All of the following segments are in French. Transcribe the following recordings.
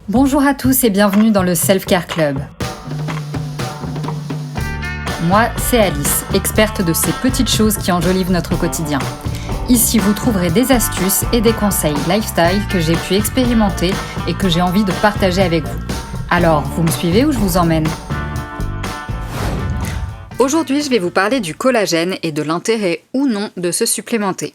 Bonjour à tous et bienvenue dans le Self Care Club. Moi, c'est Alice, experte de ces petites choses qui enjolivent notre quotidien. Ici, vous trouverez des astuces et des conseils lifestyle que j'ai pu expérimenter et que j'ai envie de partager avec vous. Alors, vous me suivez ou je vous emmène ? Aujourd'hui, je vais vous parler du collagène et de l'intérêt ou non de se supplémenter.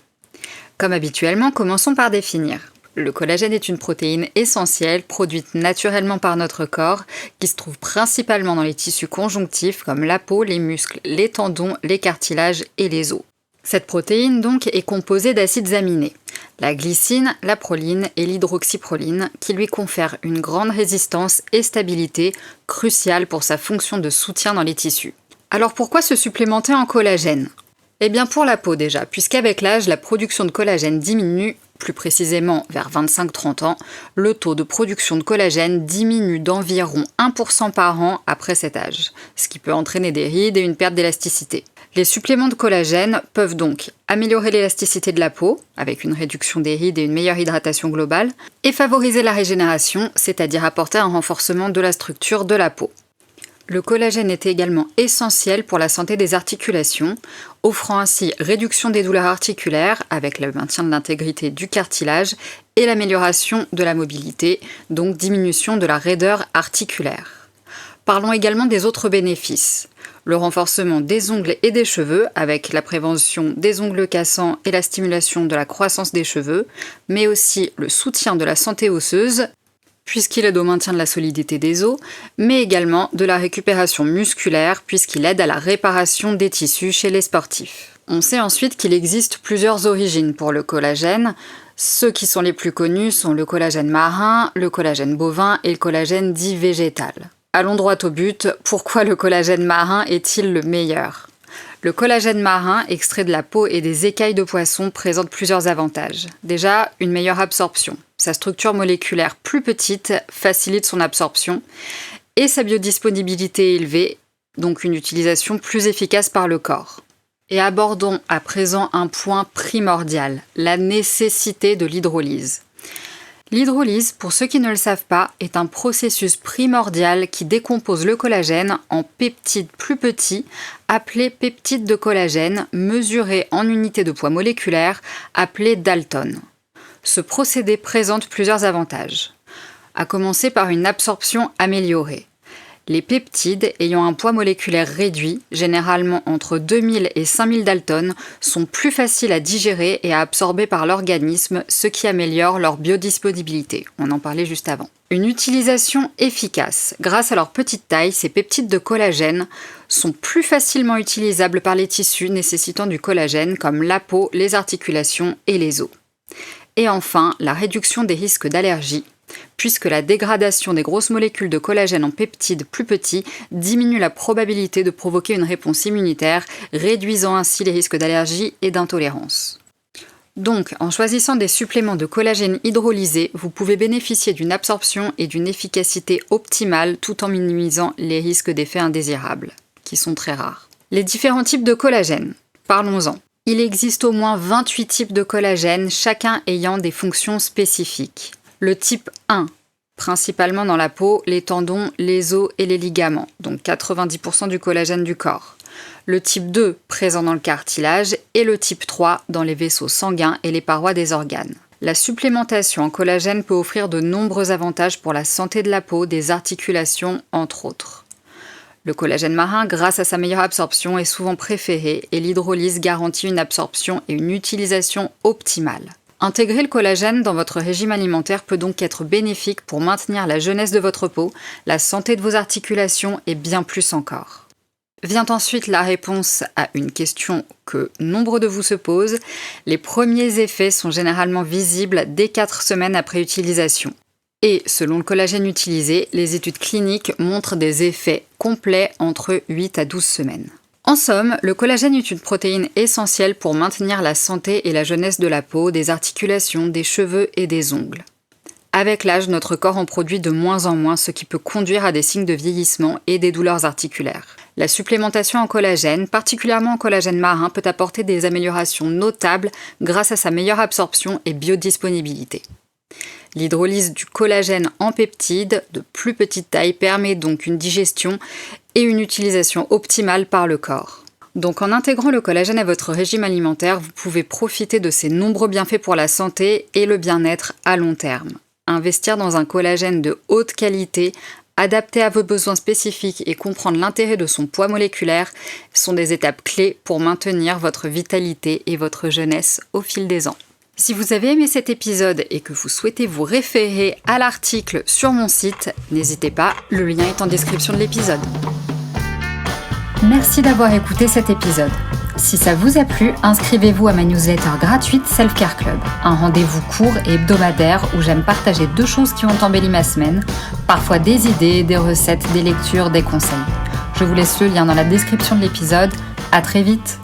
Comme habituellement, commençons par définir. Le collagène est une protéine essentielle produite naturellement par notre corps qui se trouve principalement dans les tissus conjonctifs comme la peau, les muscles, les tendons, les cartilages et les os. Cette protéine donc est composée d'acides aminés, la glycine, la proline et l'hydroxyproline qui lui confèrent une grande résistance et stabilité cruciale pour sa fonction de soutien dans les tissus. Alors pourquoi se supplémenter en collagène ? Eh bien pour la peau déjà, puisqu'avec l'âge, la production de collagène diminue, plus précisément vers 25-30 ans, le taux de production de collagène diminue d'environ 1% par an après cet âge, ce qui peut entraîner des rides et une perte d'élasticité. Les suppléments de collagène peuvent donc améliorer l'élasticité de la peau, avec une réduction des rides et une meilleure hydratation globale, et favoriser la régénération, c'est-à-dire apporter un renforcement de la structure de la peau. Le collagène est également essentiel pour la santé des articulations, offrant ainsi réduction des douleurs articulaires avec le maintien de l'intégrité du cartilage et l'amélioration de la mobilité, donc diminution de la raideur articulaire. Parlons également des autres bénéfices. Le renforcement des ongles et des cheveux avec la prévention des ongles cassants et la stimulation de la croissance des cheveux, mais aussi le soutien de la santé osseuse, puisqu'il aide au maintien de la solidité des os, mais également de la récupération musculaire, puisqu'il aide à la réparation des tissus chez les sportifs. On sait ensuite qu'il existe plusieurs origines pour le collagène. Ceux qui sont les plus connus sont le collagène marin, le collagène bovin et le collagène dit végétal. Allons droit au but, pourquoi le collagène marin est-il le meilleur ? Le collagène marin, extrait de la peau et des écailles de poisson, présente plusieurs avantages. Déjà, une meilleure absorption. Sa structure moléculaire plus petite facilite son absorption et sa biodisponibilité élevée, donc une utilisation plus efficace par le corps. Et abordons à présent un point primordial, la nécessité de l'hydrolyse. L'hydrolyse, pour ceux qui ne le savent pas, est un processus primordial qui décompose le collagène en peptides plus petits, appelés peptides de collagène, mesurés en unités de poids moléculaire, appelés Dalton. Ce procédé présente plusieurs avantages, à commencer par une absorption améliorée. Les peptides ayant un poids moléculaire réduit, généralement entre 2000 et 5000 Dalton, sont plus faciles à digérer et à absorber par l'organisme, ce qui améliore leur biodisponibilité. On en parlait juste avant. Une utilisation efficace. Grâce à leur petite taille, ces peptides de collagène sont plus facilement utilisables par les tissus nécessitant du collagène comme la peau, les articulations et les os. Et enfin, la réduction des risques d'allergie, puisque la dégradation des grosses molécules de collagène en peptides plus petits diminue la probabilité de provoquer une réponse immunitaire, réduisant ainsi les risques d'allergie et d'intolérance. Donc, en choisissant des suppléments de collagène hydrolysés, vous pouvez bénéficier d'une absorption et d'une efficacité optimale tout en minimisant les risques d'effets indésirables, qui sont très rares. Les différents types de collagène, parlons-en. Il existe au moins 28 types de collagène, chacun ayant des fonctions spécifiques. Le type 1, principalement dans la peau, les tendons, les os et les ligaments, donc 90% du collagène du corps. Le type 2, présent dans le cartilage, et le type 3, dans les vaisseaux sanguins et les parois des organes. La supplémentation en collagène peut offrir de nombreux avantages pour la santé de la peau, des articulations, entre autres. Le collagène marin, grâce à sa meilleure absorption, est souvent préféré et l'hydrolyse garantit une absorption et une utilisation optimale. Intégrer le collagène dans votre régime alimentaire peut donc être bénéfique pour maintenir la jeunesse de votre peau, la santé de vos articulations et bien plus encore. Vient ensuite la réponse à une question que nombre de vous se posent. Les premiers effets sont généralement visibles dès 4 semaines après utilisation. Et selon le collagène utilisé, les études cliniques montrent des effets complets entre 8 à 12 semaines. En somme, le collagène est une protéine essentielle pour maintenir la santé et la jeunesse de la peau, des articulations, des cheveux et des ongles. Avec l'âge, notre corps en produit de moins en moins, ce qui peut conduire à des signes de vieillissement et des douleurs articulaires. La supplémentation en collagène, particulièrement en collagène marin, peut apporter des améliorations notables grâce à sa meilleure absorption et biodisponibilité. L'hydrolyse du collagène en peptides de plus petite taille permet donc une digestion et une utilisation optimale par le corps. Donc en intégrant le collagène à votre régime alimentaire, vous pouvez profiter de ses nombreux bienfaits pour la santé et le bien-être à long terme. Investir dans un collagène de haute qualité, adapté à vos besoins spécifiques et comprendre l'intérêt de son poids moléculaire sont des étapes clés pour maintenir votre vitalité et votre jeunesse au fil des ans. Si vous avez aimé cet épisode et que vous souhaitez vous référer à l'article sur mon site, n'hésitez pas, le lien est en description de l'épisode. Merci d'avoir écouté cet épisode. Si ça vous a plu, inscrivez-vous à ma newsletter gratuite Self Care Club, un rendez-vous court et hebdomadaire où j'aime partager 2 choses qui ont embelli ma semaine, parfois des idées, des recettes, des lectures, des conseils. Je vous laisse le lien dans la description de l'épisode. À très vite!